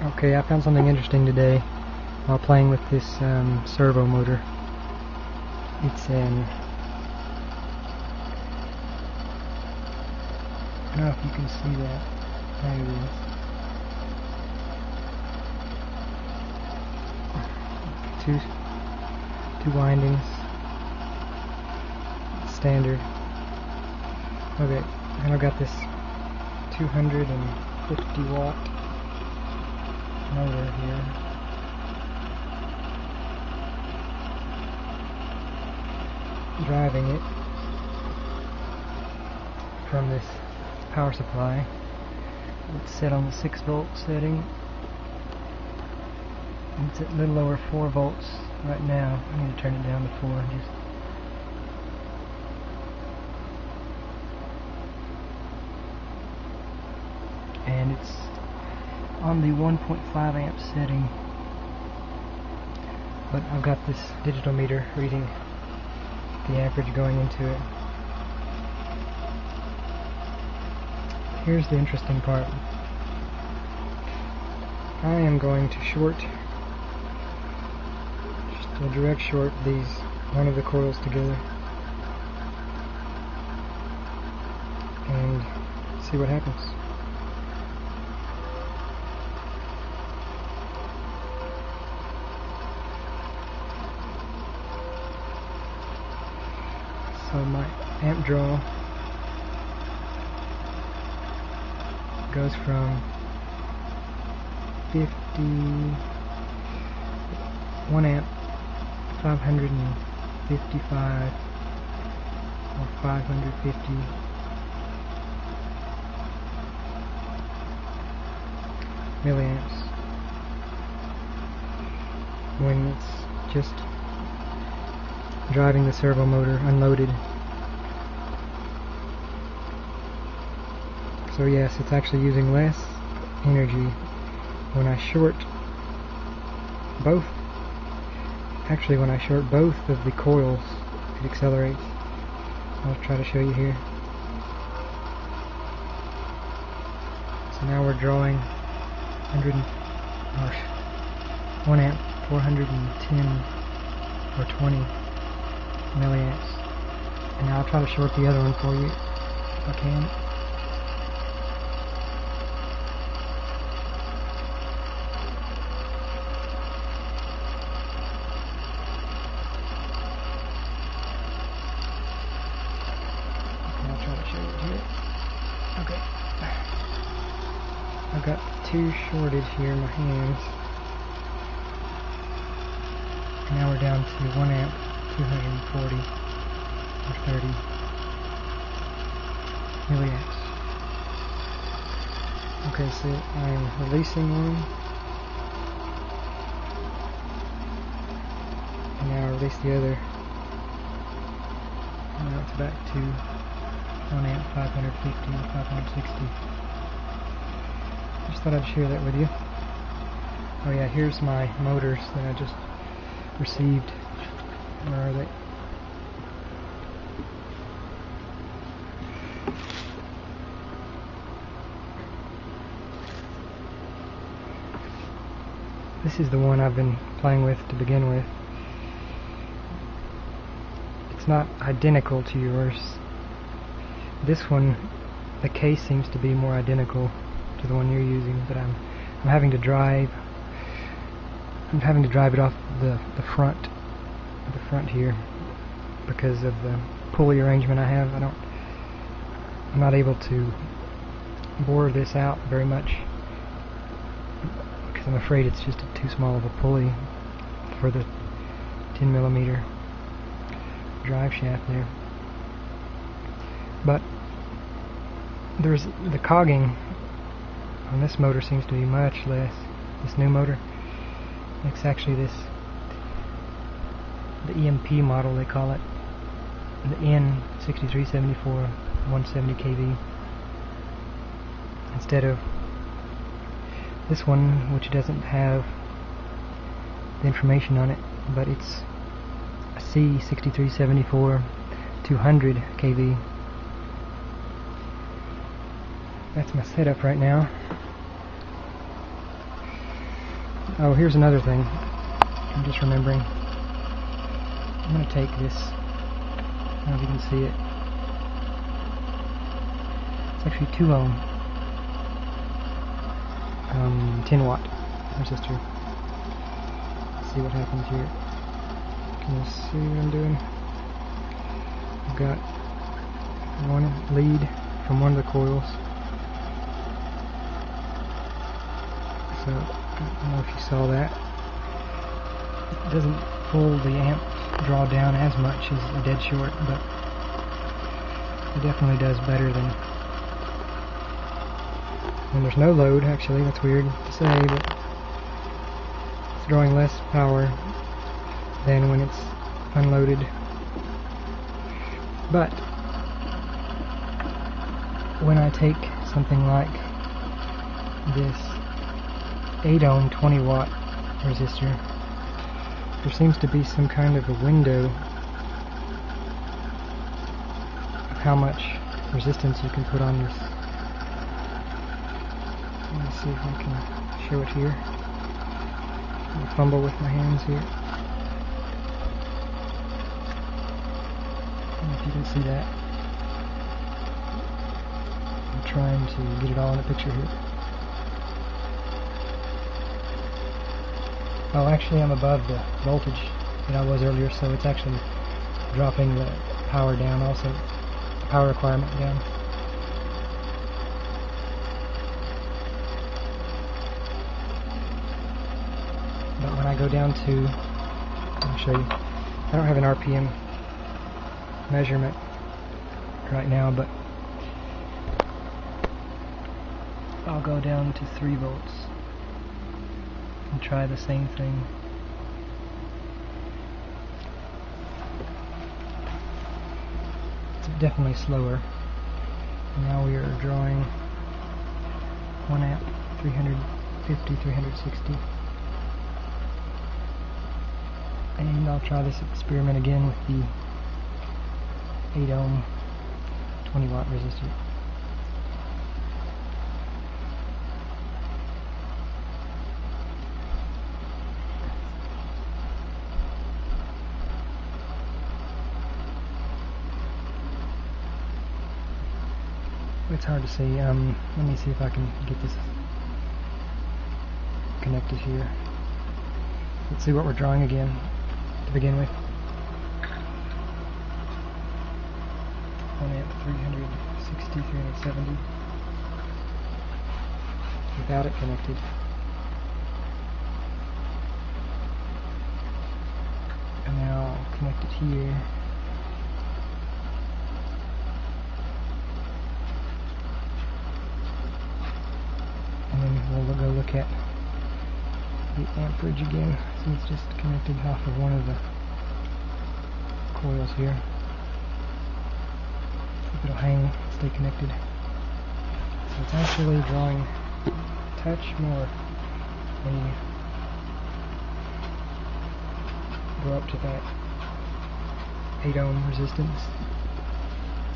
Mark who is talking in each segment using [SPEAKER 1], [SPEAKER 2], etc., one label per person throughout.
[SPEAKER 1] Okay, I found something interesting today while playing with this servo motor. It's an, I don't know if you can see that. There it is. Two windings. Standard. Okay, and I've got this 250 watt motor here. Driving it from this power supply. It's set on the 6-volt setting. It's at a little over 4 volts right now. I need to turn it down to 4. And it's on the 1.5 amp setting, but I've got this digital meter reading the amperage going into it. Here's the interesting part. I am going to short, just a direct short, one of the coils together and see what happens. So my amp draw goes from 1 amp, 555 or 550 milliamps when it's just driving the servo motor unloaded. So yes, it's actually using less energy when I short both. Actually, when I short both of the coils, it accelerates. I'll try to show you here. So now we're drawing 1 amp, 410 or 20 milliamps. And now I'll try to short the other one for you if I can. Okay, I've got two shorted here in my hands. And now we're down to 1 amp, 240 or 30 milliamps. Okay, so I'm releasing one. And now I release the other. And now it's back to 1 amp, 550, 560. Just thought I'd share that with you. Oh yeah, here's my motors that I just received. Where are they? This is the one I've been playing with to begin with. It's not identical to yours. This one, the case seems to be more identical to the one you're using, but I'm having to drive it off the front here because of the pulley arrangement I have. I'm not able to bore this out very much because I'm afraid it's just too small of a pulley for the 10mm drive shaft there. But there's the cogging on this motor seems to be much less. This new motor, it's actually the EMP model they call it, the N6374 170 kV, instead of this one, which doesn't have the information on it, but it's a C6374 200 kV. That's my setup right now. Oh, here's another thing I'm just remembering. I'm going to take this, I don't know if you can see it. It's actually 2 ohm 10 watt resistor. Let's see what happens here. Can you see what I'm doing? I've got one lead from one of the coils. So I don't know if you saw that. It doesn't pull the amp draw down as much as a dead short, but it definitely does better than when there's no load. Actually, that's weird to say, but it's drawing less power than when it's unloaded. But when I take something like this 8 ohm 20 watt resistor, there seems to be some kind of a window of how much resistance you can put on this. Let me see if I can show it here. I'll fumble with my hands here. I don't know if you can see that. I'm trying to get it all in a picture here. Oh, actually I'm above the voltage that I was earlier, so it's actually dropping the power down also, the power requirement down. But when I go down to, I'll show you, I don't have an RPM measurement right now, but I'll go down to 3 volts. And try the same thing. It's definitely slower. Now we are drawing 1 amp, 350, 360. And I'll try this experiment again with the 8 ohm 20 watt resistor. It's hard to see. Let me see if I can get this connected here. Let's see what we're drawing again to begin with. 1 amp, 360, 370. Without it connected. And now I'll connect it here. And then we'll go look at the amperage again. So it's just connected off of one of the coils here. If it'll hang, stay connected. So it's actually drawing a touch more when you go up to that 8 ohm resistance,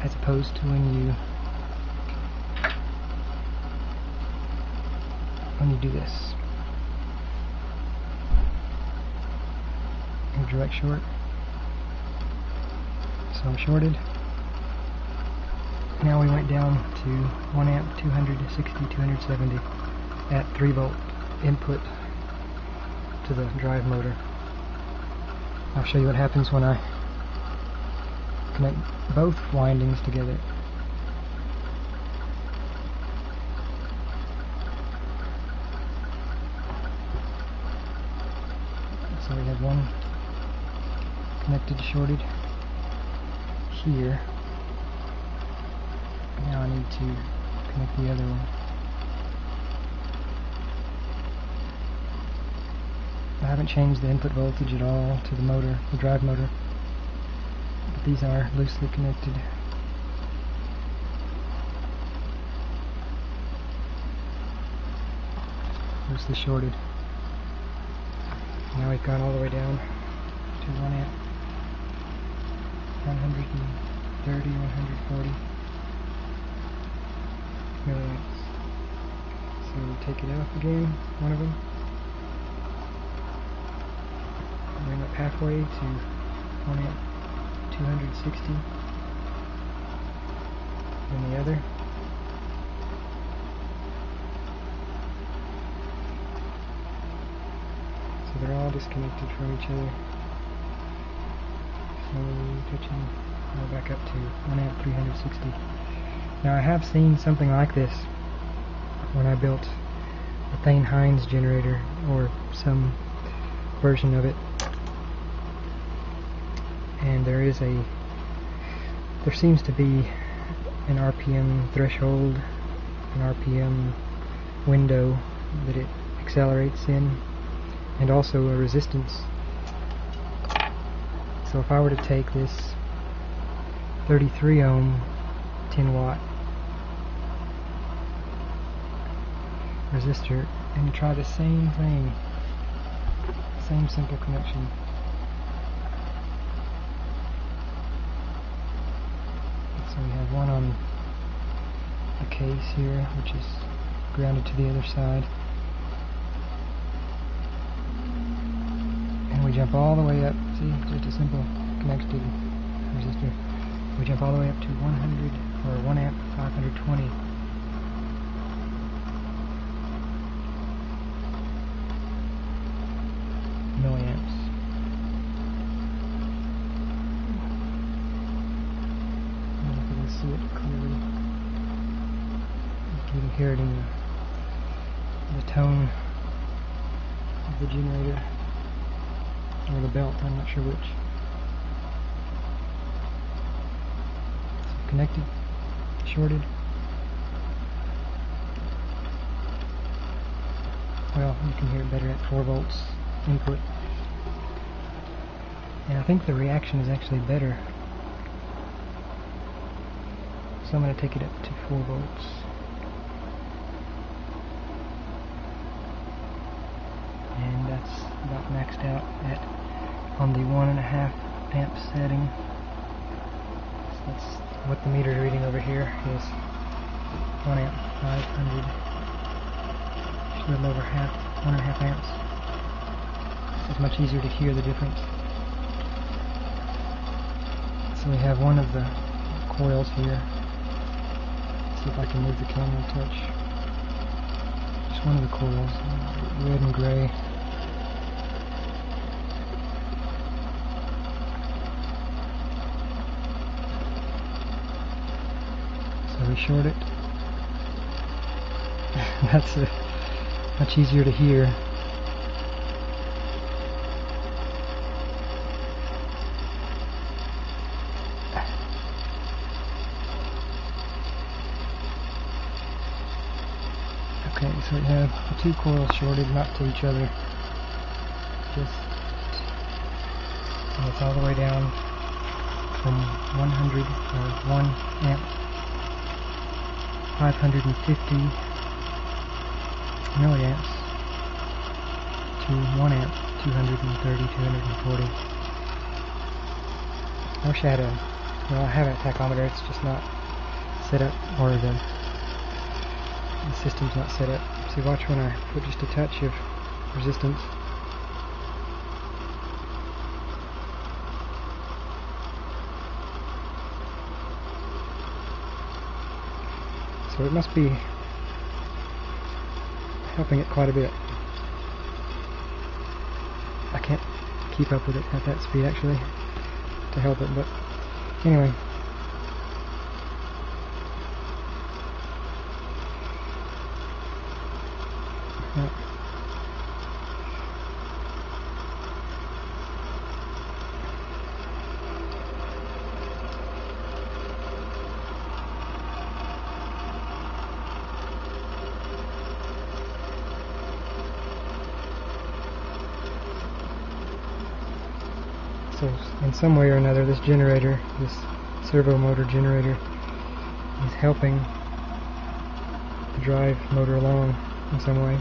[SPEAKER 1] as opposed to when you do this. A direct short. So I'm shorted. Now we went down to 1 amp, 260, 270 at 3 volt input to the drive motor. I'll show you what happens when I connect both windings together. So we have one connected shorted here. Now I need to connect the other one. I haven't changed the input voltage at all to the motor, the drive motor, but these are loosely connected. Loosely shorted. Now we've gone all the way down to 1 amp, 130, 140 milliamps. So we take it off again, one of them. up halfway to 1 amp 260, then the other. So they're all disconnected from each other. Slowly touching, now back up to 1 amp 360. Now I have seen something like this when I built a Thane-Hines generator, or some version of it, and there seems to be an RPM threshold, an RPM window that it accelerates in, and also a resistance. So if I were to take this 33 ohm 10 watt resistor and try the same thing, same simple connection. So we have one on the case here, which is grounded to the other side, and we jump all the way up. See, just a simple connected resistor. We jump all the way up to 100, or 1 amp 520. milliamps. I don't know if you can see it clearly. You can hear it in the tone of the generator, or the belt, I'm not sure which. So connected, shorted. Well, you can hear it better at 4 volts input. And I think the reaction is actually better. So I'm going to take it up to 4 volts. And that's about maxed out on the 1.5 amp setting. So that's what the meter is reading over here is 1 amp 500. Just a little over 1.5 amps. It's much easier to hear the difference. So we have one of the coils here. Let's see if I can move the camera a touch. Just one of the coils, red and gray. So we short it. That's much easier to hear. Okay, so we have the 2 coils shorted, not to each other, and it's all the way down from 100, or 1 amp 550 milliamps to 1 amp 230, 240. I wish I had I have a tachometer, it's just not set up, or the system's not set up. So watch when I put just a touch of resistance. So it must be helping it quite a bit. I can't keep up with it at that speed actually to help it, but anyway. Yep. So in some way or another, this generator, this servo motor generator, is helping the drive motor along in some way.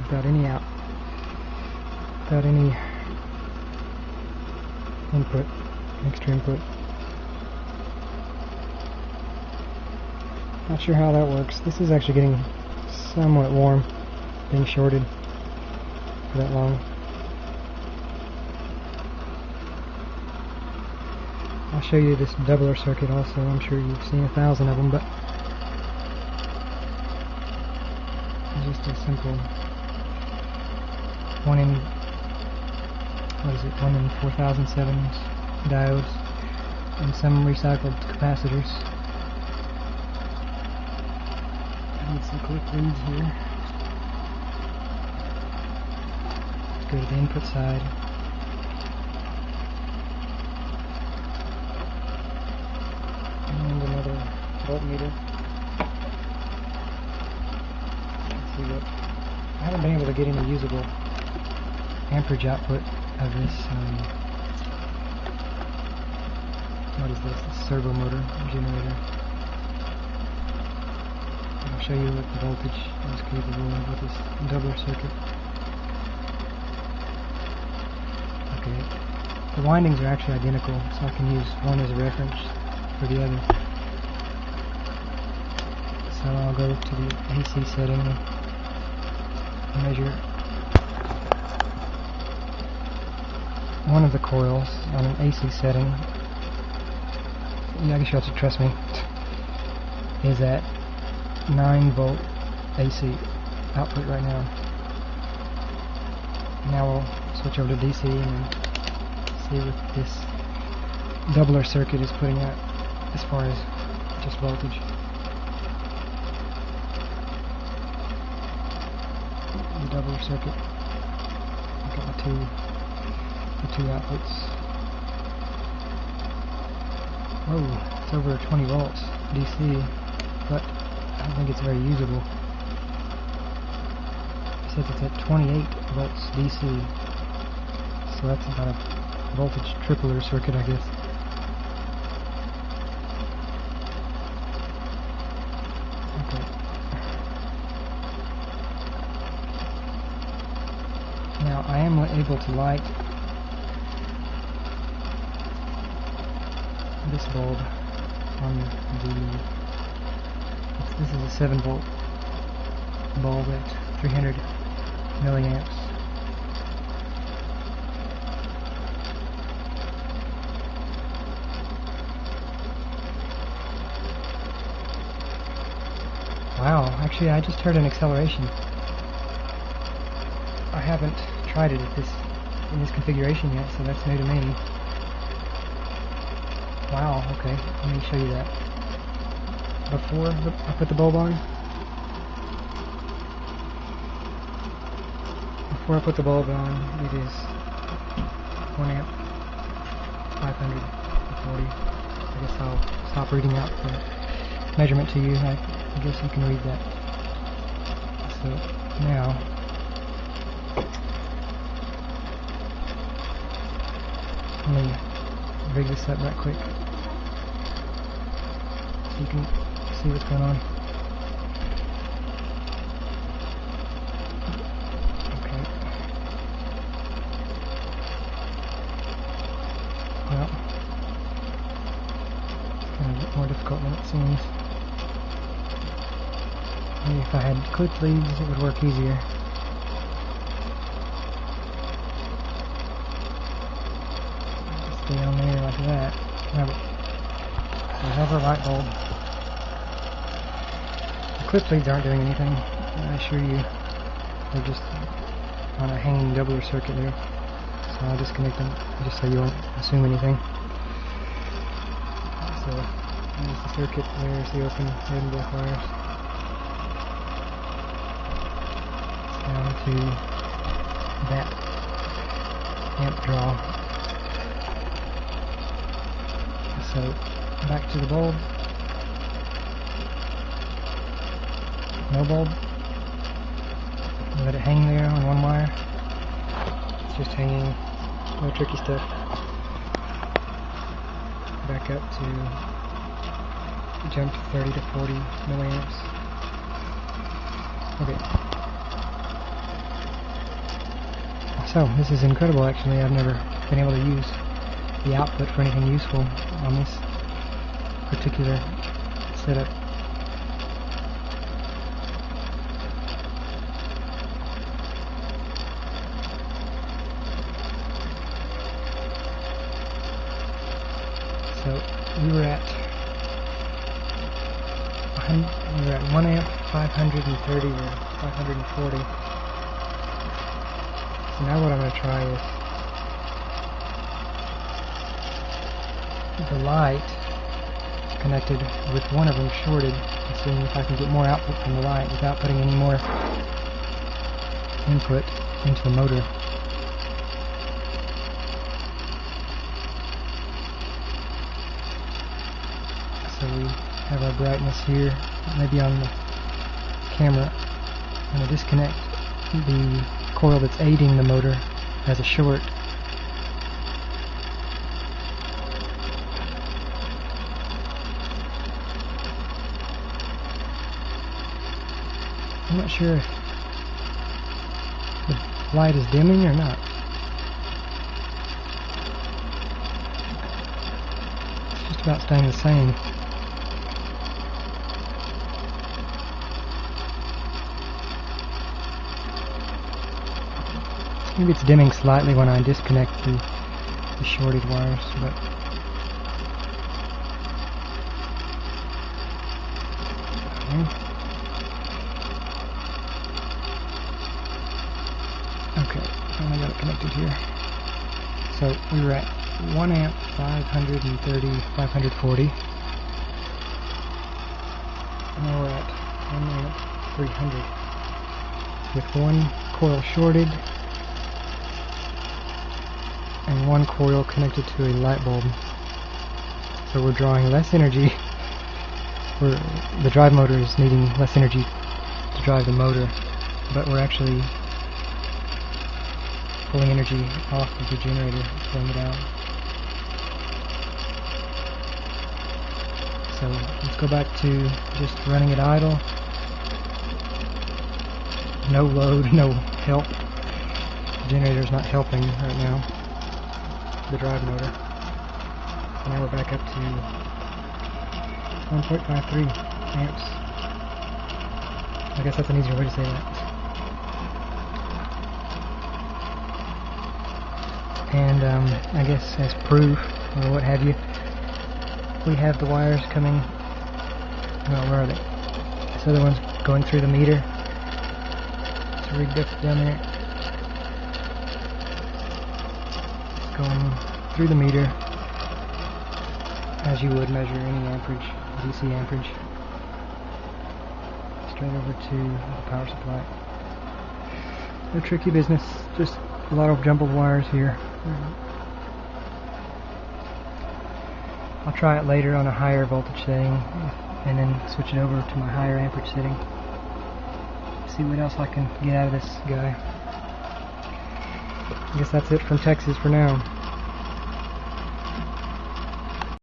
[SPEAKER 1] Without any without any input, extra input. Not sure how that works. This is actually getting somewhat warm, being shorted. for that long. I'll show you this doubler circuit also. I'm sure you've seen 1,000 of them, but just a simple 1 in 4007 diodes and some recycled capacitors. I need some clip leads here. Let's go to the input side. And another voltmeter. Let's see what. I haven't been able to get any usable amperage output of this. What is this? This servo motor generator. I'll show you what the voltage is capable of with this doubler circuit. Okay, the windings are actually identical, so I can use one as a reference for the other. So I'll go to the AC setting and measure one of the coils on an AC setting. Yeah, I guess you'll have to trust me. Is at 9 volt AC output right now. Now we'll switch over to DC and see what this doubler circuit is putting out as far as just voltage. The doubler circuit. I've got the two outputs. Oh, it's over 20 volts DC, but I don't think it's very usable. It says it's at 28 volts DC, so that's about a voltage tripler circuit, I guess. Okay. Now I am able to light this bulb on the. This is a 7 volt bulb at 300 milliamps. Wow, actually I just heard an acceleration. I haven't tried it in this configuration yet, so that's new to me. Wow, okay, let me show you that. Before I put the bulb on, it is 1 amp, 540. I guess I'll stop reading out the measurement to you. I guess you can read that. So now, let me rig this up right quick so you can see what's going on. Okay. Well, it's kind of a bit more difficult than it seems. Maybe if I had clip leads it would work easier. Stay on there like that. Now, we have our light bulb. Clip leads aren't doing anything, I assure you. They're just on a hanging doubler circuit there. So I'll disconnect them just so you won't assume anything. So there's the circuit, there's the open red and black wires. It's down to that amp draw. So back to the bulb. No bulb. Let it hang there on one wire. It's just hanging. No tricky stuff. Back up to jump to 30 to 40 milliamps. Okay. So this is incredible actually. I've never been able to use the output for anything useful on this particular setup. we were at 1 amp, 530 or 540. So now what I'm going to try is the light connected with one of them shorted, and seeing if I can get more output from the light without putting any more input into the motor. So we have our brightness here, maybe on the camera. I'm going to disconnect the coil that's aiding the motor as a short. I'm not sure if the light is dimming or not. It's just about staying the same. Maybe it's dimming slightly when I disconnect the shorted wires, but okay, finally got it connected here. So we were at 1 amp, 530, 540. Now we're at 1 amp, 300. With one coil shorted and one coil connected to a light bulb. So we're drawing less energy. The drive motor is needing less energy to drive the motor, but we're actually pulling energy off of the generator, pulling it out. So let's go back to just running it idle. No load, no help. The generator's not helping right now, the drive motor. So now we're back up to 1.53 amps. I guess that's an easier way to say that. And I guess as proof, or what have you, we have the wires coming, well, where are they? This other one's going through the meter. It's rigged up down there. It's going through the meter, as you would measure any amperage, DC amperage, straight over to the power supply. No tricky business, just a lot of jumbled wires here. I'll try it later on a higher voltage setting and then switch it over to my higher amperage setting. See what else I can get out of this guy. I guess that's it from Texas for now.